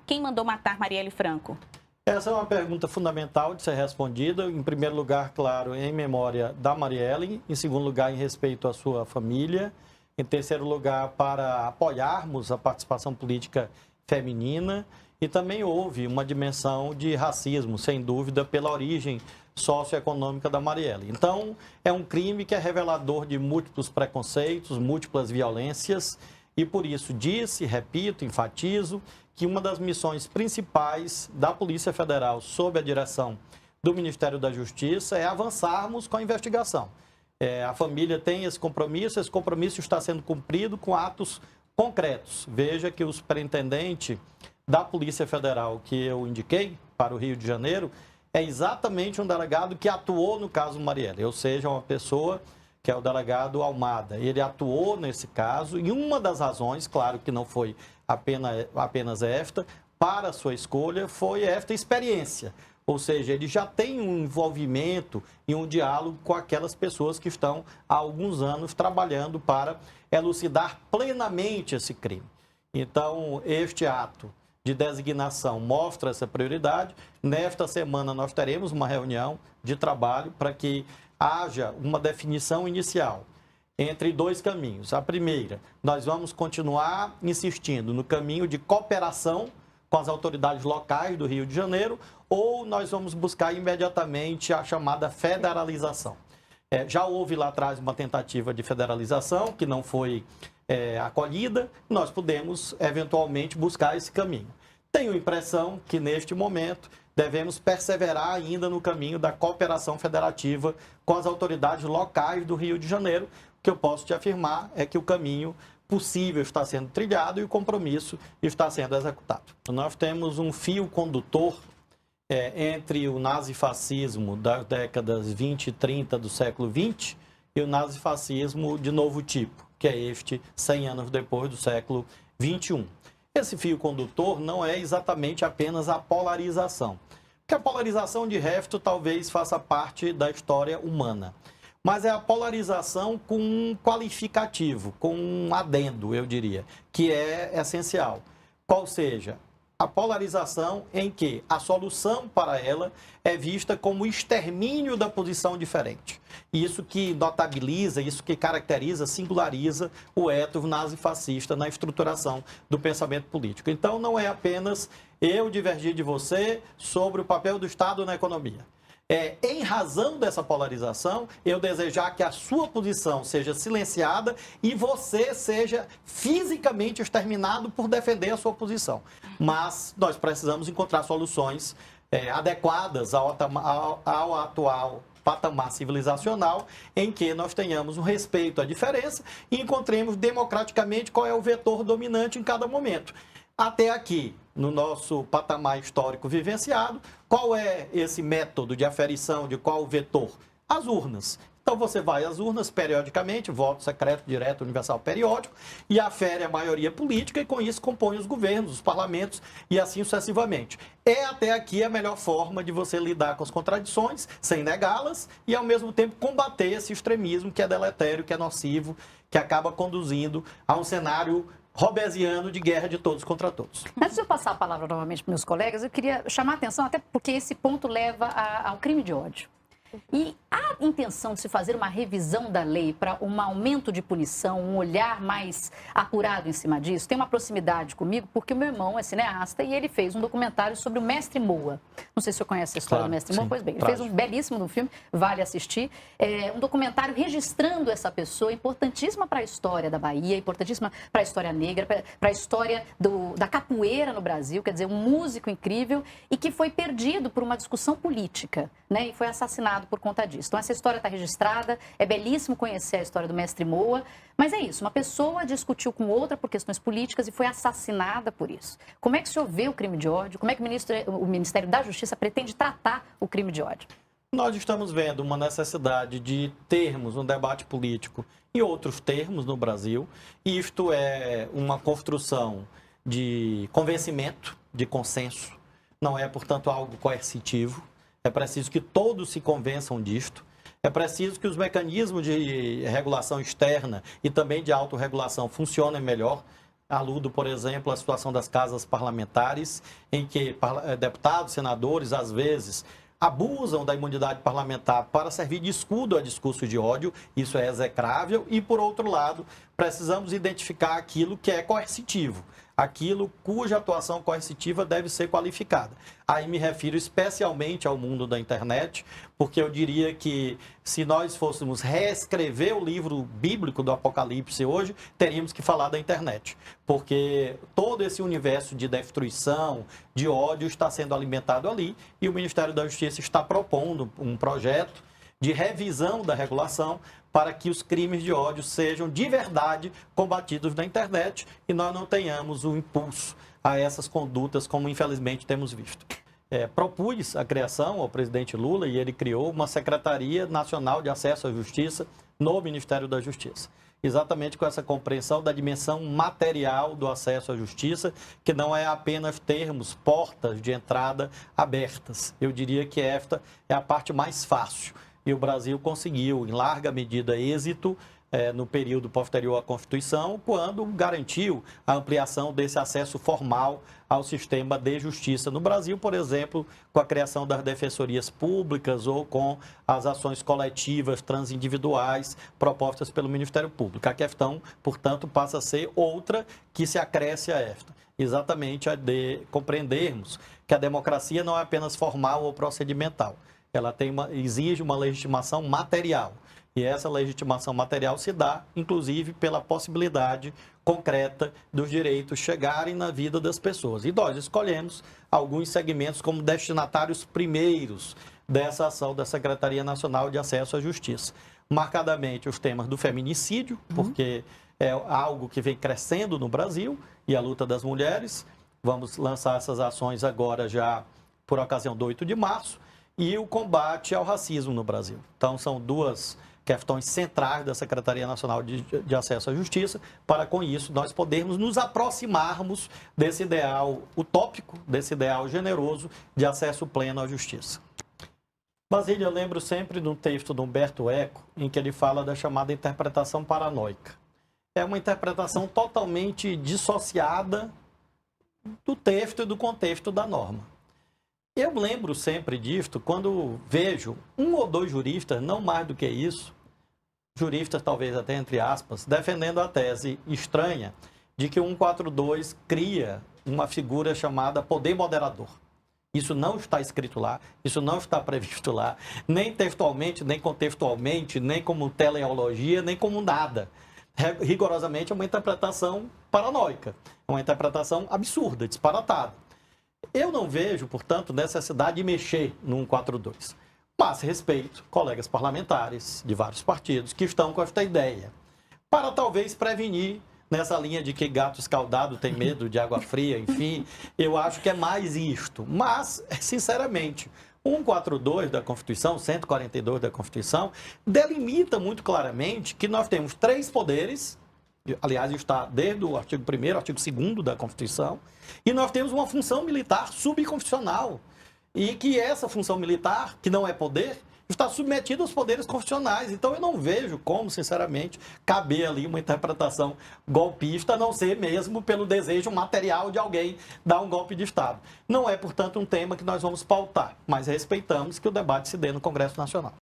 Quem mandou matar Marielle Franco? Essa é uma pergunta fundamental de ser respondida. Em primeiro lugar, claro, em memória da Marielle. Em segundo lugar, em respeito à sua família. Em terceiro lugar, para apoiarmos a participação política feminina. E também houve uma dimensão de racismo, sem dúvida, pela origem socioeconômica da Marielle. Então, é um crime que é revelador de múltiplos preconceitos, múltiplas violências. E por isso disse, repito, enfatizo, que uma das missões principais da Polícia Federal, sob a direção do Ministério da Justiça, é avançarmos com a investigação. A família tem esse compromisso está sendo cumprido com atos concretos. Veja que o superintendente da Polícia Federal que eu indiquei para o Rio de Janeiro é exatamente um delegado que atuou no caso Marielle, ou seja, uma pessoa que é o delegado Almada. Ele atuou nesse caso e uma das razões, claro que não foi apenas esta, para a sua escolha foi esta experiência. Ou seja, ele já tem um envolvimento e um diálogo com aquelas pessoas que estão há alguns anos trabalhando para elucidar plenamente esse crime. Então, este ato de designação mostra essa prioridade. Nesta semana nós teremos uma reunião de trabalho para que haja uma definição inicial entre dois caminhos. A primeira, nós vamos continuar insistindo no caminho de cooperação com as autoridades locais do Rio de Janeiro, ou nós vamos buscar imediatamente a chamada federalização. Já houve lá atrás uma tentativa de federalização que não foi acolhida, nós podemos eventualmente buscar esse caminho. Tenho a impressão que neste momento devemos perseverar ainda no caminho da cooperação federativa com as autoridades locais do Rio de Janeiro. O que eu posso te afirmar é que o caminho possível está sendo trilhado e o compromisso está sendo executado. Nós temos um fio condutor entre o nazifascismo das décadas 20 e 30 do século XX e o nazifascismo de novo tipo, que é este 100 anos depois do século XXI. Esse fio condutor não é exatamente apenas a polarização, porque a polarização de resto talvez faça parte da história humana, mas é a polarização com um qualificativo, com um adendo, eu diria, que é essencial. Qual seja, a polarização em que a solução para ela é vista como o extermínio da posição diferente. Isso que notabiliza, isso que caracteriza, singulariza o ethos nazifascista na estruturação do pensamento político. Então, não é apenas eu divergir de você sobre o papel do Estado na economia. Em razão dessa polarização, eu desejar que a sua posição seja silenciada e você seja fisicamente exterminado por defender a sua posição. Mas nós precisamos encontrar soluções adequadas ao atual patamar civilizacional, em que nós tenhamos um respeito à diferença e encontremos democraticamente qual é o vetor dominante em cada momento. Até aqui, no nosso patamar histórico vivenciado, qual é esse método de aferição de qual vetor? As urnas. Então você vai às urnas periodicamente, voto secreto, direto, universal, periódico, e afere a maioria política e com isso compõe os governos, os parlamentos e assim sucessivamente. Até aqui a melhor forma de você lidar com as contradições, sem negá-las e ao mesmo tempo combater esse extremismo que é deletério, que é nocivo, que acaba conduzindo a um cenário robesiano de guerra de todos contra todos. Antes de eu passar a palavra novamente para meus colegas, eu queria chamar a atenção, até porque esse ponto leva ao crime de ódio. E há intenção de se fazer uma revisão da lei para um aumento de punição, um olhar mais apurado em cima disso? Tem uma proximidade comigo, porque o meu irmão é cineasta e ele fez um documentário sobre o Mestre Moa. Não sei se você conhece a história do Mestre Moa, pois bem, ele fez um belíssimo filme, vale assistir. Um documentário registrando essa pessoa importantíssima para a história da Bahia, importantíssima para a história negra, para a história da capoeira no Brasil, quer dizer, um músico incrível e que foi perdido por uma discussão política, né? E foi assassinado por conta disso. Então, essa história está registrada, é belíssimo conhecer a história do Mestre Moa, mas é isso, uma pessoa discutiu com outra por questões políticas e foi assassinada por isso. Como é que o senhor vê o crime de ódio? Como é que o Ministério da Justiça pretende tratar o crime de ódio? Nós estamos vendo uma necessidade de termos um debate político em outros termos no Brasil. Isto é uma construção de convencimento, de consenso, não é, portanto, algo coercitivo. É preciso que todos se convençam disto. É preciso que os mecanismos de regulação externa e também de autorregulação funcionem melhor. Aludo, por exemplo, à situação das casas parlamentares, em que deputados, senadores, às vezes, abusam da imunidade parlamentar para servir de escudo a discurso de ódio. Isso é execrável. E, por outro lado, precisamos identificar aquilo que é coercitivo, aquilo cuja atuação coercitiva deve ser qualificada. Aí me refiro especialmente ao mundo da internet, porque eu diria que se nós fôssemos reescrever o livro bíblico do Apocalipse hoje, teríamos que falar da internet, porque todo esse universo de destruição, de ódio está sendo alimentado ali, e o Ministério da Justiça está propondo um projeto de revisão da regulação para que os crimes de ódio sejam de verdade combatidos na internet e nós não tenhamos o impulso a essas condutas como infelizmente temos visto. Propus a criação ao presidente Lula e ele criou uma Secretaria Nacional de Acesso à Justiça no Ministério da Justiça. Exatamente com essa compreensão da dimensão material do acesso à justiça, que não é apenas termos portas de entrada abertas. Eu diria que esta é a parte mais fácil. E o Brasil conseguiu, em larga medida, êxito no período posterior à Constituição, quando garantiu a ampliação desse acesso formal ao sistema de justiça no Brasil, por exemplo, com a criação das defensorias públicas ou com as ações coletivas transindividuais propostas pelo Ministério Público. A questão, portanto, passa a ser outra que se acresce a esta. Exatamente a de compreendermos que a democracia não é apenas formal ou procedimental. Ela exige uma legitimação material. E essa legitimação material se dá, inclusive, pela possibilidade concreta dos direitos chegarem na vida das pessoas. E nós escolhemos alguns segmentos como destinatários primeiros dessa ação da Secretaria Nacional de Acesso à Justiça. Marcadamente os temas do feminicídio, porque é algo que vem crescendo no Brasil, e a luta das mulheres. Vamos lançar essas ações agora já por ocasião do 8 de março. E o combate ao racismo no Brasil. Então, são duas questões centrais da Secretaria Nacional de Acesso à Justiça, para, com isso, nós podermos nos aproximarmos desse ideal utópico, desse ideal generoso de acesso pleno à justiça. Basílio, eu lembro sempre de um texto de Humberto Eco, em que ele fala da chamada interpretação paranoica. É uma interpretação totalmente dissociada do texto e do contexto da norma. Eu lembro sempre disto quando vejo um ou dois juristas, não mais do que isso, juristas talvez até entre aspas, defendendo a tese estranha de que o 142 cria uma figura chamada poder moderador. Isso não está escrito lá, isso não está previsto lá, nem textualmente, nem contextualmente, nem como teleologia, nem como nada. Rigorosamente é uma interpretação paranoica, é uma interpretação absurda, disparatada. Eu não vejo, portanto, necessidade de mexer no 142. Mas respeito colegas parlamentares de vários partidos que estão com esta ideia. Para talvez prevenir nessa linha de que gato escaldado tem medo de água fria, enfim, eu acho que é mais isto. Mas, sinceramente, o 142 da Constituição, 142 da Constituição, delimita muito claramente que nós temos 3 poderes. Aliás, está desde o artigo 1º, artigo 2º da Constituição, e nós temos uma função militar subconstitucional, e que essa função militar, que não é poder, está submetida aos poderes constitucionais. Então, eu não vejo como, sinceramente, caber ali uma interpretação golpista, a não ser mesmo pelo desejo material de alguém dar um golpe de Estado. Não é, portanto, um tema que nós vamos pautar, mas respeitamos que o debate se dê no Congresso Nacional.